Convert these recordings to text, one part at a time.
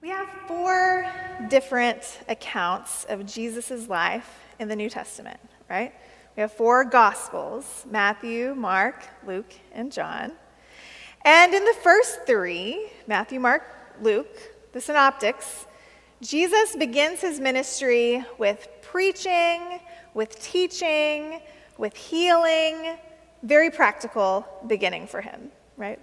We have four different accounts of Jesus' life in the New Testament, right? We have four Gospels: Matthew, Mark, Luke, and John. And in the first three, Matthew, Mark, Luke, the synoptics, Jesus begins his ministry with preaching, with teaching, with healing. Very practical beginning for him, right?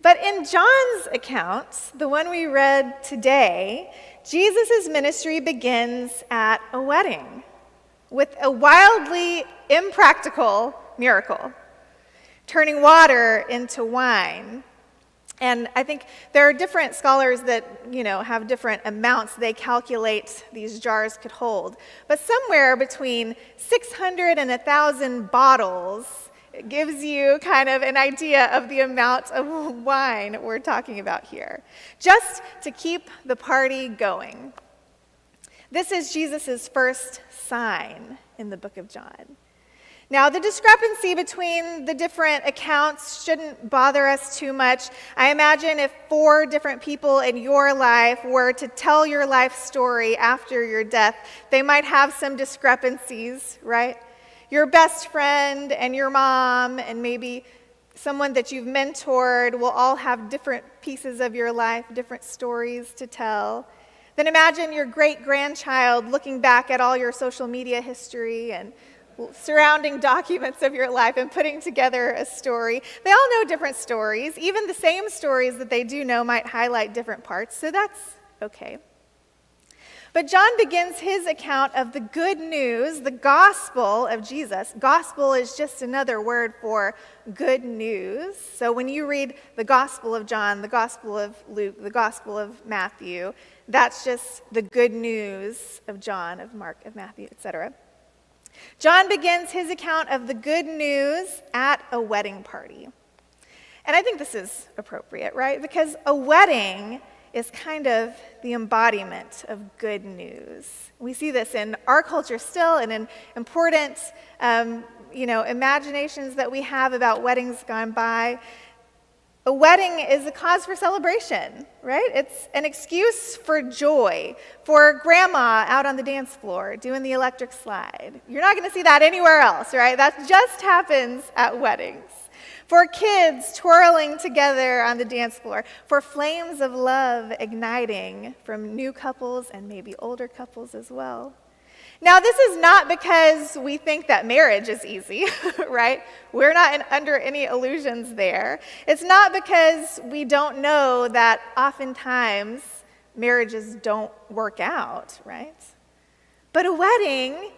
But in John's account, the one we read today, Jesus' ministry begins at a wedding with a wildly impractical miracle, turning water into wine. And I think there are different scholars that, have different amounts they calculate these jars could hold. But somewhere between 600 and 1,000 bottles gives you kind of an idea of the amount of wine we're talking about here, just to keep the party going. This is Jesus' first sign in the book of John. Now, the discrepancy between the different accounts shouldn't bother us too much. I imagine if four different people in your life were to tell your life story after your death, they might have some discrepancies, right? Your best friend and your mom and maybe someone that you've mentored will all have different pieces of your life, different stories to tell. Then imagine your great-grandchild looking back at all your social media history and surrounding documents of your life and putting together a story. They all know different stories. Even the same stories that they do know might highlight different parts, so that's okay. But John begins his account of the good news, the gospel of Jesus. Gospel is just another word for good news. So when you read the Gospel of John, the Gospel of Luke, the Gospel of Matthew, that's just the good news of John, of Mark, of Matthew, etc. John begins his account of the good news at a wedding party. And I think this is appropriate, right? Because a wedding is kind of the embodiment of good news. We see this in our culture still and in important, imaginations that we have about weddings gone by. A wedding is a cause for celebration, right? It's an excuse for joy, for grandma out on the dance floor doing the electric slide. You're not going to see that anywhere else, right? That just happens at weddings. For kids twirling together on the dance floor, for flames of love igniting from new couples and maybe older couples as well. Now, this is not because we think that marriage is easy, right? We're not under any illusions there. It's not because we don't know that oftentimes marriages don't work out, right? But a wedding,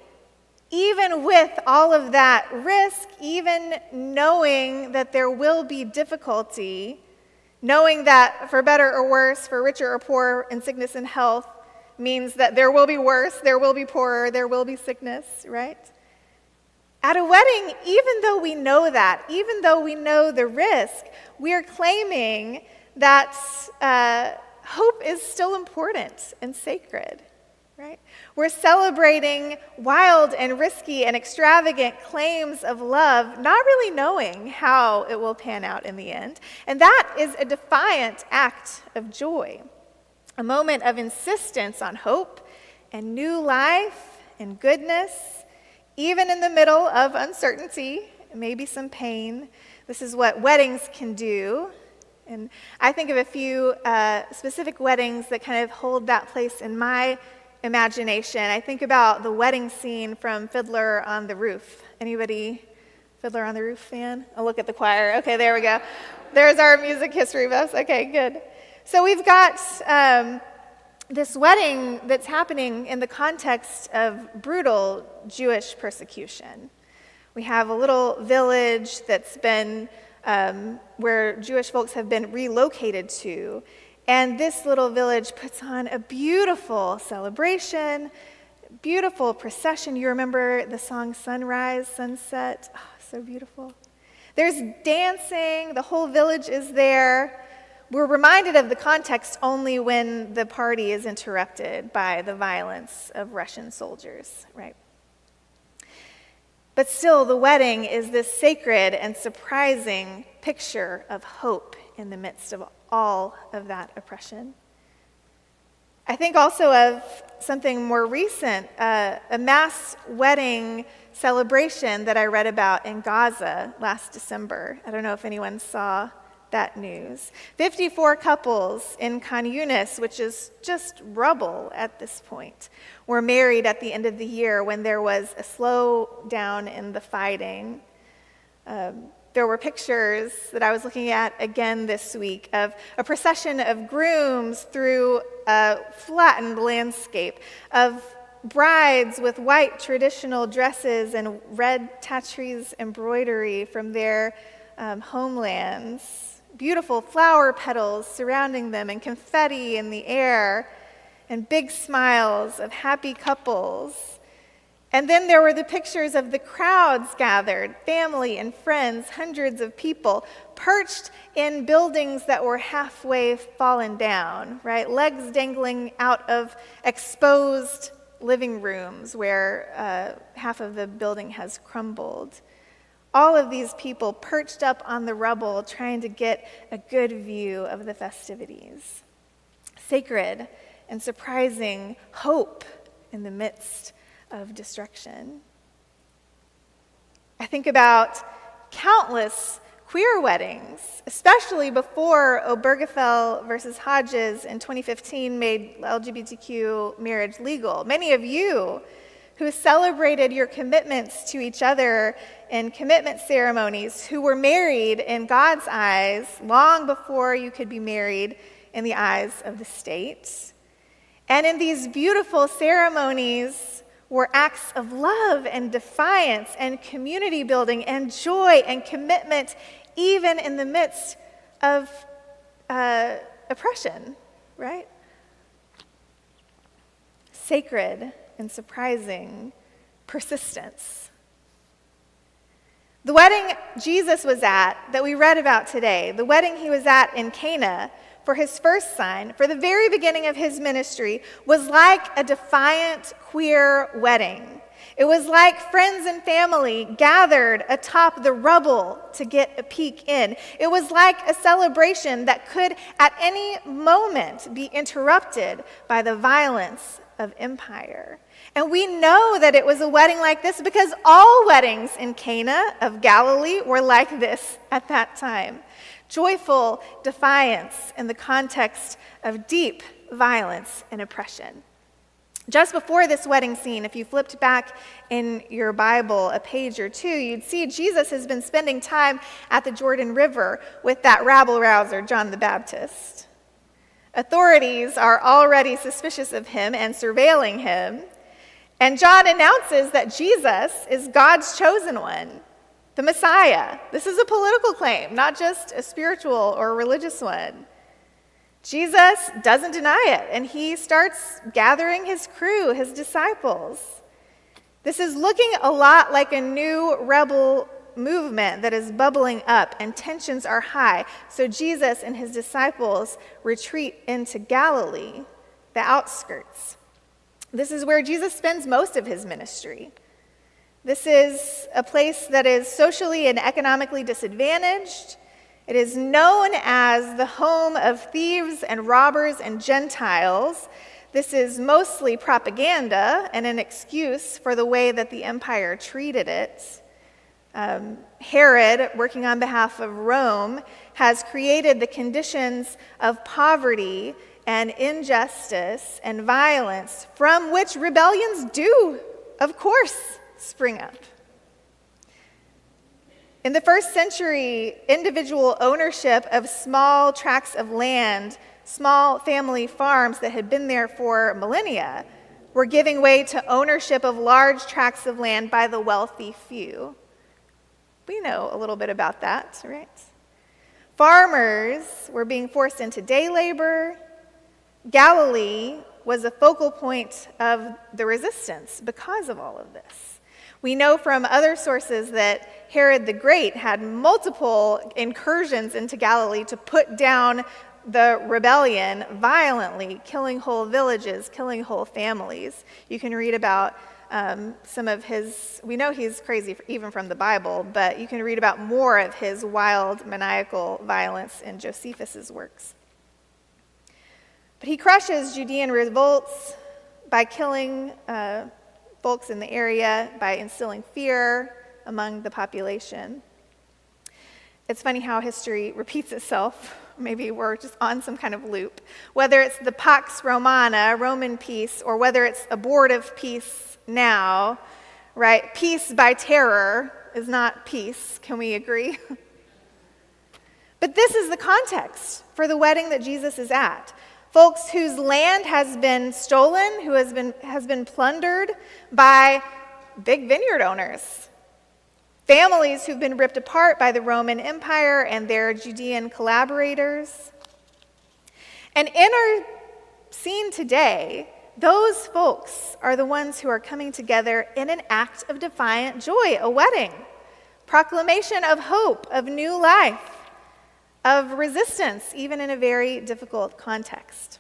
even with all of that risk, even knowing that there will be difficulty, knowing that for better or worse, for richer or poorer, in sickness and health, means that there will be worse, there will be poorer, there will be sickness, right? At a wedding, even though we know that, even though we know the risk, we are claiming that hope is still important and sacred, right? We're celebrating wild and risky and extravagant claims of love, not really knowing how it will pan out in the end. And that is a defiant act of joy. A moment of insistence on hope and new life and goodness, even in the middle of uncertainty, maybe some pain. This is what weddings can do. And I think of a few specific weddings that kind of hold that place in my imagination. I think about the wedding scene from Fiddler on the Roof. Anybody Fiddler on the Roof fan? I'll look at the choir. Okay, there we go. There's our music history buffs. Okay, good. So we've got this wedding that's happening in the context of brutal Jewish persecution. We have a little village that's been, where Jewish folks have been relocated to, and this little village puts on a beautiful celebration, beautiful procession. You remember the song Sunrise, Sunset? Oh, so beautiful. There's dancing, the whole village is there. We're reminded of the context only when the party is interrupted by the violence of Russian soldiers, right? But still, the wedding is this sacred and surprising picture of hope in the midst of all of that oppression. I think also of something more recent, a mass wedding celebration that I read about in Gaza last December. I don't know if anyone saw that news. 54 couples in Khan Yunis, which is just rubble at this point, were married at the end of the year when there was a slowdown in the fighting. There were pictures that I was looking at again this week of a procession of grooms through a flattened landscape, of brides with white traditional dresses and red Tatriz embroidery from their homelands, beautiful flower petals surrounding them and confetti in the air, and big smiles of happy couples. And then there were the pictures of the crowds gathered, family and friends, hundreds of people, perched in buildings that were halfway fallen down, right? Legs dangling out of exposed living rooms where half of the building has crumbled. All of these people perched up on the rubble trying to get a good view of the festivities. Sacred and surprising hope in the midst of destruction. I think about countless queer weddings, especially before Obergefell versus Hodges in 2015 made LGBTQ marriage legal. Many of you who celebrated your commitments to each other in commitment ceremonies, who were married in God's eyes long before you could be married in the eyes of the state. And in these beautiful ceremonies were acts of love and defiance and community building and joy and commitment, even in the midst of oppression, right? Sacred and surprising persistence. The wedding Jesus was at that we read about today, the wedding he was at in Cana for his first sign, for the very beginning of his ministry, was like a defiant queer wedding. It was like friends and family gathered atop the rubble to get a peek in. It was like a celebration that could at any moment be interrupted by the violence of empire. And we know that it was a wedding like this because all weddings in Cana of Galilee were like this at that time. Joyful defiance in the context of deep violence and oppression. Just before this wedding scene, if you flipped back in your Bible a page or two, you'd see Jesus has been spending time at the Jordan River with that rabble-rouser, John the Baptist. Authorities are already suspicious of him and surveilling him, and John announces that Jesus is God's chosen one, the Messiah. This is a political claim, not just a spiritual or religious one. Jesus doesn't deny it, and he starts gathering his crew, his disciples. This is looking a lot like a new rebel movement that is bubbling up, and tensions are high. So Jesus and his disciples retreat into Galilee, the outskirts. This is where Jesus spends most of his ministry. This is a place that is socially and economically disadvantaged. It is known as the home of thieves and robbers and Gentiles. This is mostly propaganda and an excuse for the way that the empire treated it. Herod, working on behalf of Rome, has created the conditions of poverty and injustice and violence from which rebellions do, of course, spring up. In the first century, individual ownership of small tracts of land, small family farms that had been there for millennia, were giving way to ownership of large tracts of land by the wealthy few. We know a little bit about that, right? Farmers were being forced into day labor. Galilee was a focal point of the resistance because of all of this. We know from other sources that Herod the Great had multiple incursions into Galilee to put down the rebellion violently, killing whole villages, killing whole families. You can read about some of his, we know he's crazy even from the Bible, but you can read about more of his wild, maniacal violence in Josephus's works. But he crushes Judean revolts by killing folks in the area, by instilling fear among the population. It's funny how history repeats itself. Maybe we're just on some kind of loop. Whether it's the Pax Romana, Roman peace, or whether it's abortive peace now, right? Peace by terror is not peace. Can we agree? But this is the context for the wedding that Jesus is at. Folks whose land has been stolen, who has been plundered by big vineyard owners. Families who've been ripped apart by the Roman Empire and their Judean collaborators. And in our scene today, those folks are the ones who are coming together in an act of defiant joy, a wedding, proclamation of hope, of new life, of resistance, even in a very difficult context.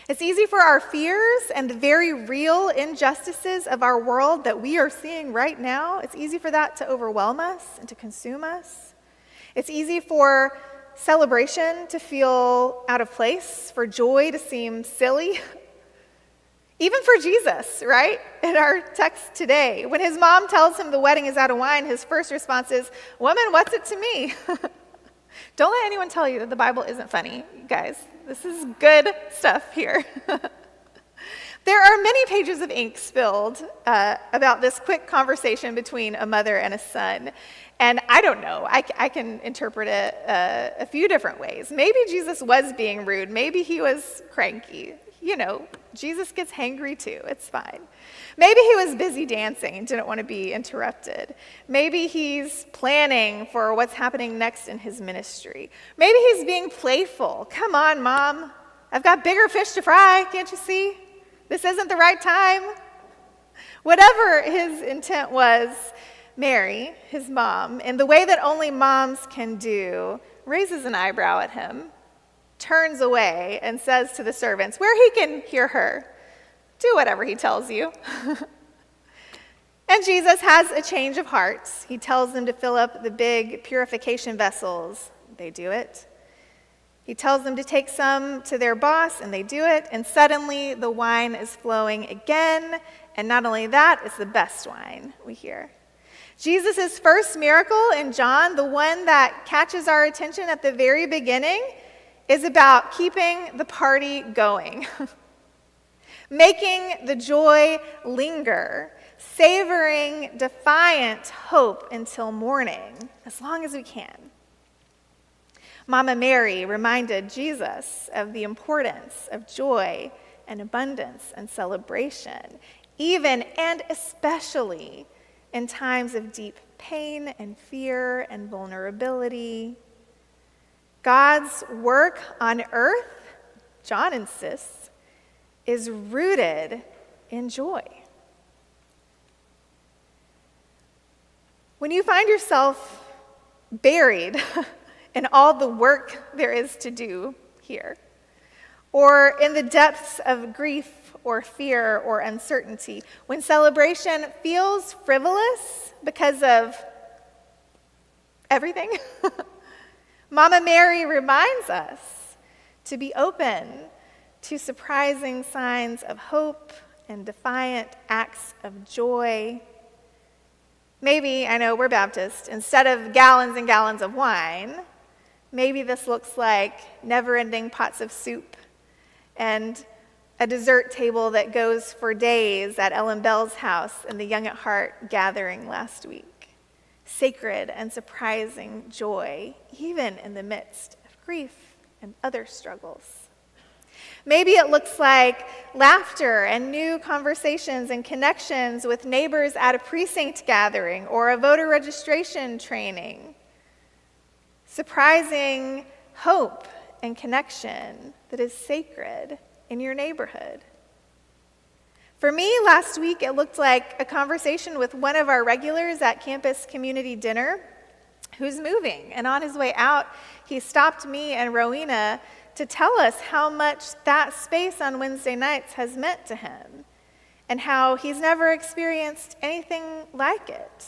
It's easy for our fears and the very real injustices of our world that we are seeing right now, it's easy for that to overwhelm us and to consume us. It's easy for celebration to feel out of place, for joy to seem silly. Even for Jesus, right? In our text today, when his mom tells him the wedding is out of wine, his first response is, "Woman, what's it to me?" Don't let anyone tell you that the Bible isn't funny, guys. This is good stuff here. There are many pages of ink spilled about this quick conversation between a mother and a son. And I don't know, I can interpret it a few different ways. Maybe Jesus was being rude. Maybe he was cranky. You know, Jesus gets hangry too. It's fine. Maybe he was busy dancing and didn't want to be interrupted. Maybe he's planning for what's happening next in his ministry. Maybe he's being playful. Come on, Mom. I've got bigger fish to fry. Can't you see? This isn't the right time. Whatever his intent was, Mary, his mom, in the way that only moms can do, raises an eyebrow at him, turns away, and says to the servants, where he can hear her, "Do whatever he tells you." And Jesus has a change of hearts. He tells them to fill up the big purification vessels. They do it. He tells them to take some to their boss, and they do it. And suddenly the wine is flowing again. And not only that, it's the best wine, we hear. Jesus' first miracle in John, the one that catches our attention at the very beginning, is about keeping the party going. Making the joy linger, savoring defiant hope until morning, as long as we can. Mama Mary reminded Jesus of the importance of joy and abundance and celebration, even and especially in times of deep pain and fear and vulnerability. God's work on earth, John insists, is rooted in joy. When you find yourself buried in all the work there is to do here, or in the depths of grief or fear or uncertainty, when celebration feels frivolous because of everything, Mama Mary reminds us to be open to surprising signs of hope and defiant acts of joy. Maybe, I know we're Baptist, instead of gallons and gallons of wine, maybe this looks like never-ending pots of soup and a dessert table that goes for days at Ellen Bell's house and the Young at Heart gathering last week. Sacred and surprising joy, even in the midst of grief and other struggles. Maybe it looks like laughter and new conversations and connections with neighbors at a precinct gathering or a voter registration training. Surprising hope and connection that is sacred in your neighborhood. For me, last week, it looked like a conversation with one of our regulars at campus community dinner who's moving. And on his way out, he stopped me and Rowena to tell us how much that space on Wednesday nights has meant to him and how he's never experienced anything like it,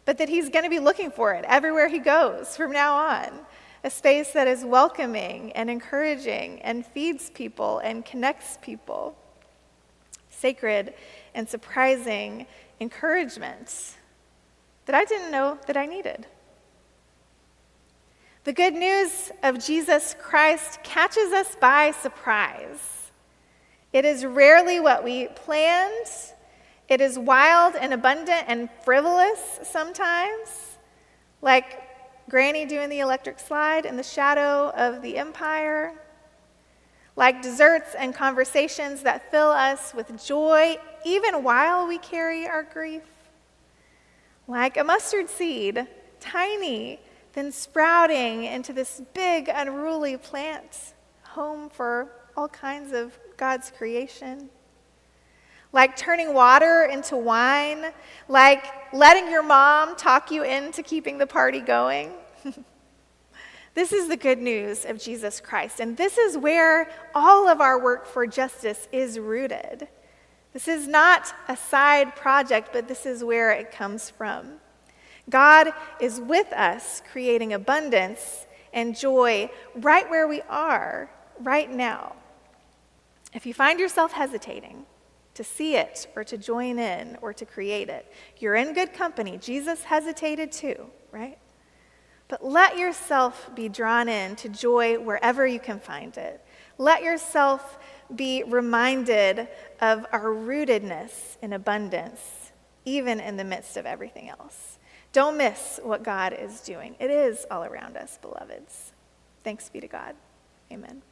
but that he's going to be looking for it everywhere he goes from now on. a space that is welcoming and encouraging and feeds people and connects people. Sacred and surprising encouragement that I didn't know that I needed. The good news of Jesus Christ catches us by surprise. It is rarely what we planned. It is wild and abundant and frivolous sometimes, like Granny doing the electric slide in the shadow of the empire, like desserts and conversations that fill us with joy even while we carry our grief, like a mustard seed, tiny, then sprouting into this big, unruly plant, home for all kinds of God's creation. Like turning water into wine, like letting your mom talk you into keeping the party going. This is the good news of Jesus Christ, and this is where all of our work for justice is rooted. This is not a side project, but this is where it comes from. God is with us, creating abundance and joy right where we are, right now. If you find yourself hesitating to see it or to join in or to create it, you're in good company. Jesus hesitated too, right? But let yourself be drawn in to joy wherever you can find it. Let yourself be reminded of our rootedness in abundance, even in the midst of everything else. Don't miss what God is doing. It is all around us, beloveds. Thanks be to God. Amen.